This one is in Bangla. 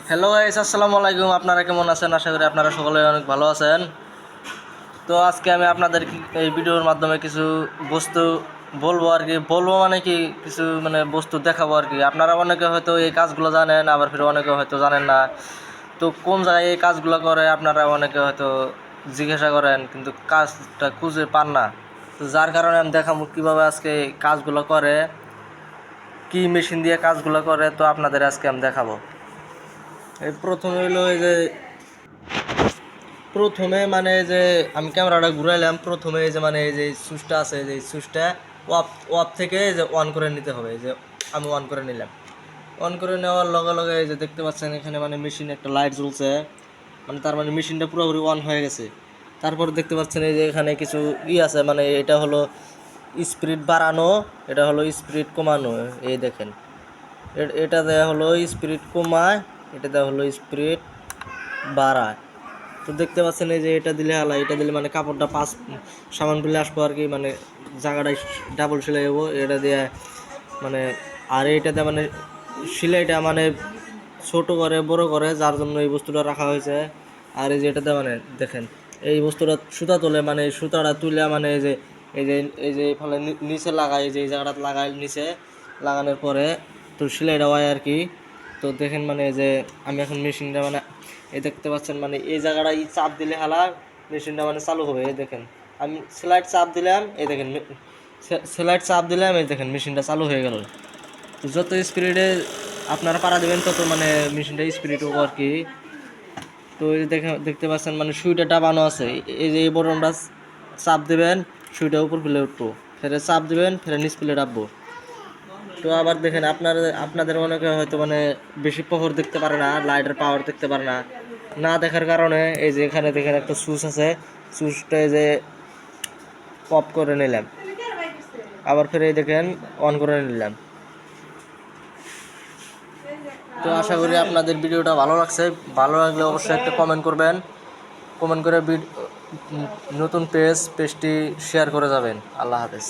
হ্যালো গাইস, আসসালামু আলাইকুম। আপনারা কেমন আছেন? আশা করি আপনারা সকলে অনেক ভালো আছেন। তো আজকে আমি আপনাদের এই ভিডিওর মাধ্যমে কিছু বস্তু বলবো আর কি। বলবো মানে কি, কিছু মানে বস্তু দেখাবো আর কি। আপনারা অনেকে হয়তো এই কাজগুলো জানেন, আবার ফির অনেকে হয়তো জানেন না। তো কোন জায়গায় এই কাজগুলো করে আপনারা অনেকে হয়তো জিজ্ঞাসা করেন, কিন্তু কাজটা খুঁজে পান না। তো যার কারণে আমি দেখাবো কীভাবে আজকে এই কাজগুলো করে, কী মেশিন দিয়ে কাজগুলো করে। তো আপনাদের আজকে আমি দেখাবো। এই প্রথমে হইলো এই যে প্রথমে মানে যে আমি ক্যামেরাটা ঘুরাইলাম। প্রথমে এই যে মানে এই যে সুইচটা আছে, যে সুইচটা অফ অফ থেকে যে অন করে নিতে হবে। যে আমি অন করে নিলাম। অন করে নেওয়ার লগে লগে এই যে দেখতে পাচ্ছেন এখানে মানে মেশিনে একটা লাইট জ্বলছে, মানে তার মানে মেশিনটা পুরোপুরি অন হয়ে গেছে। তারপর দেখতে পাচ্ছেন এই যে এখানে কিছু আছে, মানে এটা হলো স্পিড বাড়ানো, এটা হলো স্পিড কমানো। এই দেখেন, এটা দেওয়া হলো স্পিড কমায়, এটা দেওয়া হলো স্পিড বাড়ায়। তো দেখতে পাচ্ছেন এই যে এটা দিলে এটা দিলে মানে কাপড়টা সামানগুলো আসবো আর কি, মানে জায়গাটায় ডাবল সেলাই হবো এটা দিয়ে মানে। আর এইটাতে মানে সেলাইটা মানে ছোট করে বড় করে, যার জন্য এই বস্তুটা রাখা হয়েছে। আর এই যে এটাতে মানে দেখেন এই বস্তুটা সুতা তোলে, মানে এই সুতাটা তুলে মানে এই যে ফলে নিচে লাগায়, এই জায়গাটা লাগায়, নিচে লাগানোর পরে তো সেলাইটা হয় আর কি। তো দেখেন মানে যে আমি এখন মেশিনটা মানে এই দেখতে পাচ্ছেন মানে এই জায়গাটা চাপ দিলে মেশিনটা মানে চালু হবে। এই দেখেন আমি স্লাইড চাপ দিলাম, এই দেখেন স্লাইড চাপ দিলাম, এই দেখেন মেশিনটা চালু হয়ে গেল। তো যত স্পিডে আপনারা পাড়া দেবেন তত মানে মেশিনটা স্পিড হবে আর কি। তো এই দেখতে পাচ্ছেন মানে সুইটা টাবানো আছে, এই যে এই বটনটা চাপ দেবেন, সুইটা উপর ফেলে উঠবো, ফেরে চাপ দেবেন, ফেরে নিচ ফেলে রাখবো। তো আবার দেখেন আপনাদের অনেকে হয়তো মানে বেশি পাওয়ার দেখতে পারে না, লাইটের পাওয়ার দেখতে পারে না। না দেখার কারণে এই যে এখানে দেখেন একটা সুইচ আছে, সুইচটা এই যে অফ করে নিলাম, আবার ফিরে দেখেন অন করে নিলাম। তো আশা করি আপনাদের ভিডিওটা ভালো লাগছে। ভালো লাগলে অবশ্যই একটা কমেন্ট করবেন, কমেন্ট করে নতুন পেজটি শেয়ার করে যাবেন। আল্লাহ হাফেজ।